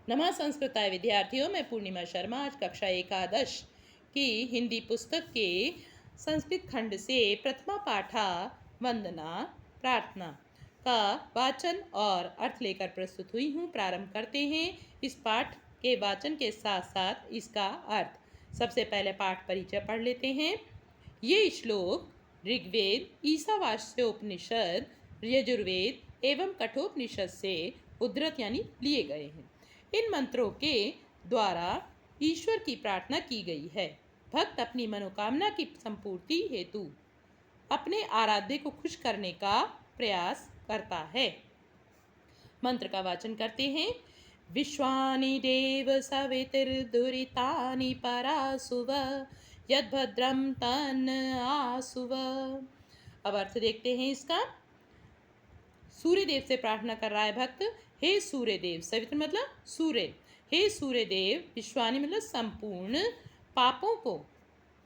नमः संस्कृताय विद्यार्थियों, मैं पूर्णिमा शर्मा आज कक्षा एकादश की हिंदी पुस्तक के संस्कृत खंड से प्रथमा पाठा वंदना प्रार्थना का वाचन और अर्थ लेकर प्रस्तुत हुई हूँ। प्रारंभ करते हैं इस पाठ के वाचन के साथ साथ इसका अर्थ। सबसे पहले पाठ परिचय पढ़ लेते हैं। ये श्लोक ऋग्वेद, ईशावास्य उपनिषद, यजुर्वेद एवं कठोपनिषद से उद्धृत यानी लिए गए हैं। इन मंत्रों के द्वारा ईश्वर की प्रार्थना की गई है। भक्त अपनी मनोकामना की संपूर्ति हेतु अपने आराध्य को खुश करने का प्रयास करता है। मंत्र का वाचन करते हैं। विश्वानि देव सवितुर्दुरितानि परासुव यद्भद्रं तन्न आसुव। अब अर्थ देखते हैं इसका। सूर्य देव से प्रार्थना कर रहा है भक्त। हे सूर्य देव, सवित्र मतलब सूर्य, हे सूर्य देव, विश्वानि मतलब संपूर्ण पापों को,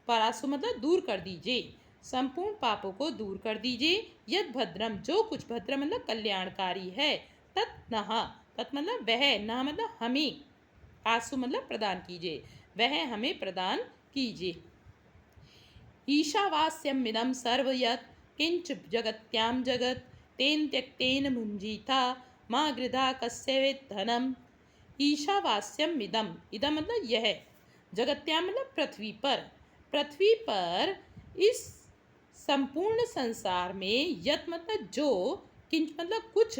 परासु मतलब दूर कर दीजिए, संपूर्ण पापों को दूर कर दीजिए। यद भद्रम जो कुछ, भद्र मतलब कल्याणकारी है, तत् नहा, तत् मतलब वह, नहा मतलब हमें, आसु मतलब प्रदान कीजिए, वह हमें प्रदान कीजिए। ईशावास्यमिदं सर्व यत् किंच जगत्याम जगत तेन त्यक्तेन भुंजीथा माँ गृधा कस्यवित् धनम। ईशावास्यम इदम, इदम मतलब यह, जगत्याम मतलब पृथ्वी पर, पृथ्वी पर इस संपूर्ण संसार में, यत मतलब जो, किंच मतलब कुछ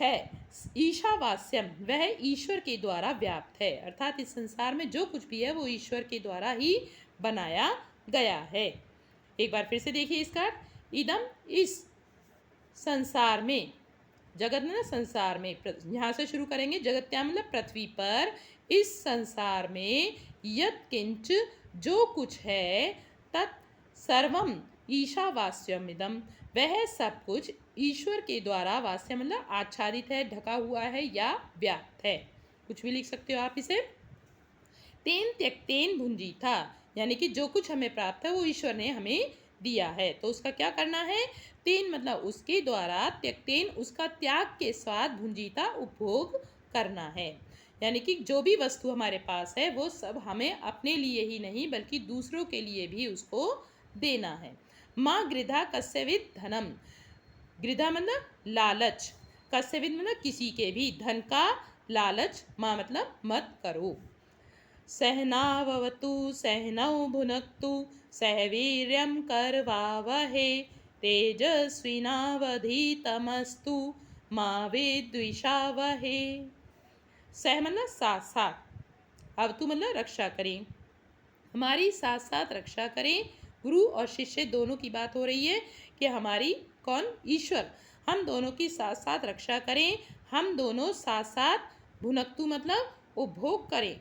है, ईशावास्यम वह ईश्वर के द्वारा व्याप्त है, अर्थात इस संसार में जो कुछ भी है वो ईश्वर के द्वारा ही बनाया गया है। एक बार फिर से देखिए इसका। इदम इस संसार में, जगत में संसार में, यहाँ से शुरू करेंगे। जगत्या मतलब पृथ्वी पर, इस संसार में, यत् किंच जो कुछ है, तत् सर्वम ईशावास्यमिदम वह सब कुछ ईश्वर के द्वारा, वास्य मतलब आच्छादित है, ढका हुआ है या व्याप्त है, कुछ भी लिख सकते हो आप इसे। तेन त्यक्तेन भुंजीथा यानी कि जो कुछ हमें प्राप्त है वो ईश्वर ने हमें दिया है, तो उसका क्या करना है। तेन मतलब उसके द्वारा, त्यक्तेन उसका त्याग के साथ, भुंजीता उपभोग करना है, यानी कि जो भी वस्तु हमारे पास है वो सब हमें अपने लिए ही नहीं बल्कि दूसरों के लिए भी उसको देना है। माँ गृधा कस्यवित् धनम, गृधा मतलब लालच, कस्यवित् मतलब किसी के भी, धन का लालच माँ मतलब मत करो। सहनावतु सहनौ भुनक्तु सह वीर्यं करवावहे तेजस्विनावधीतमस्तु मा विद्विषावहे। सह मतलब साथ साथ, अवतु मतलब रक्षा करें, हमारी साथ साथ रक्षा करें। गुरु और शिष्य दोनों की बात हो रही है कि हमारी कौन, ईश्वर, हम दोनों की साथ साथ रक्षा करें, हम दोनों साथ साथ, भुनक्तु मतलब उपभोग करें,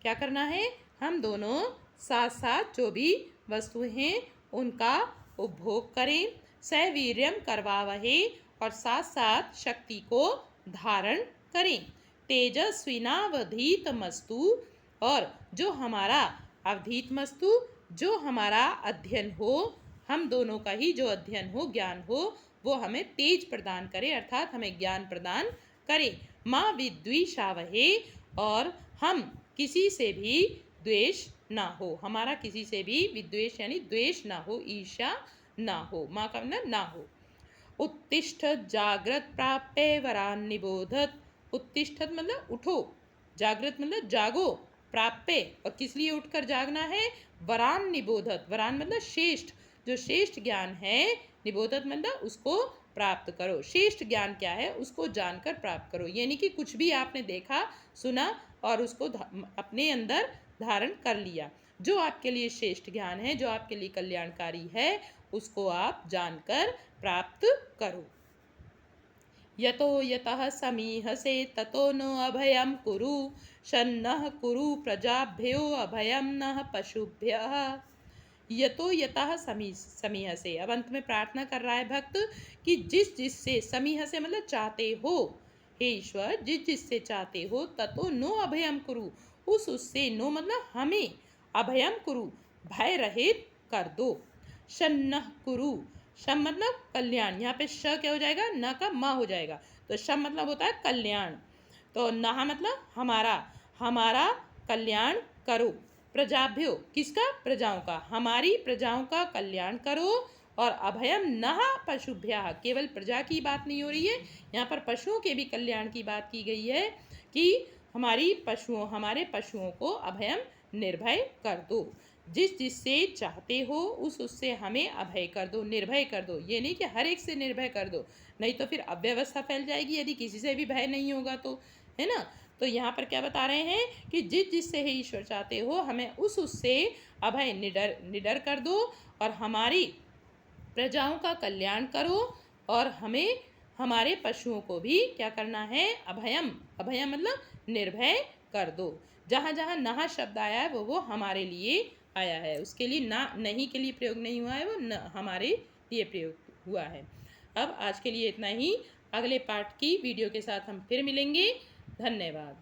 क्या करना है, हम दोनों साथ साथ जो भी वस्तुएं हैं उनका उपभोग करें। सवीर्यम करवावहे और साथ साथ शक्ति को धारण करें। तेजस्विनावधीत मस्तु और जो हमारा अवधीत मस्तु, जो हमारा अध्ययन हो, हम दोनों का ही जो अध्ययन हो, ज्ञान हो, वो हमें तेज प्रदान करे, अर्थात हमें ज्ञान प्रदान करे। माँ विद्विषावहे और हम किसी से भी द्वेष ना हो, हमारा किसी से भी विद्वेष यानी द्वेष ना हो, ईर्ष्या ना हो, माँ का मतलब ना हो। उत्तिष्ठत जागृत प्राप्य वरान निबोधत, उत्तिष्ठत मतलब उठो, जागृत मतलब जागो, प्राप्य और किस लिए उठकर जागना है, वरान निबोधत, वरान मतलब श्रेष्ठ, जो श्रेष्ठ ज्ञान है, निबोधत मतलब उसको प्राप्त करो। श्रेष्ठ ज्ञान क्या है उसको जानकर प्राप्त करो, यानी कि कुछ भी आपने देखा सुना और उसको अपने अंदर धारण कर लिया, जो आपके लिए श्रेष्ठ ज्ञान है, जो आपके लिए कल्याणकारी है, उसको आप जानकर प्राप्त करो। यतो यतः समीहसे ततो नो अभयं कुरु शन्नः कुरु प्रजाभ्यो अभयं नः पशुभ्यः। यतो यतः समीह से, अब अंत में प्रार्थना कर रहा है भक्त कि जिस जिससे, समीह से मतलब चाहते हो, हे ईश्वर जिस जिससे चाहते हो, ततो नो अभयम कुरु उस उससे, नो मतलब हमें, अभयम कुरु भय रहित कर दो। शन्नः कुरु, शम मतलब कल्याण, यहाँ पे श क्या हो जाएगा, न का म हो जाएगा, तो शम मतलब होता है कल्याण, तो नहा मतलब हमारा, हमारा कल्याण करो। प्रजाभ्यो किसका, प्रजाओं का, हमारी प्रजाओं का कल्याण करो। और अभयम नः पशुभ्यः, केवल प्रजा की बात नहीं हो रही है, यहाँ पर पशुओं के भी कल्याण की बात की गई है कि हमारे पशुओं को अभयम निर्भय कर दो। जिस जिससे चाहते हो उससे हमें अभय कर दो, निर्भय कर दो। ये नहीं कि हर एक से निर्भय कर दो, नहीं तो फिर अव्यवस्था फैल जाएगी यदि किसी से भी भय नहीं होगा तो, है ना। तो यहाँ पर क्या बता रहे हैं कि जिस जिससे ही ईश्वर चाहते हो हमें उससे अभय निडर कर दो और हमारी प्रजाओं का कल्याण करो। और हमें हमारे पशुओं को भी क्या करना है, अभयम, अभयम मतलब निर्भय कर दो। जहाँ जहाँ नहा शब्द आया है वो हमारे लिए आया है, उसके लिए ना नहीं के लिए प्रयोग नहीं हुआ है, वो न हमारे लिए प्रयोग हुआ है। अब आज के लिए इतना ही, अगले पार्ट की वीडियो के साथ हम फिर मिलेंगे। धन्यवाद।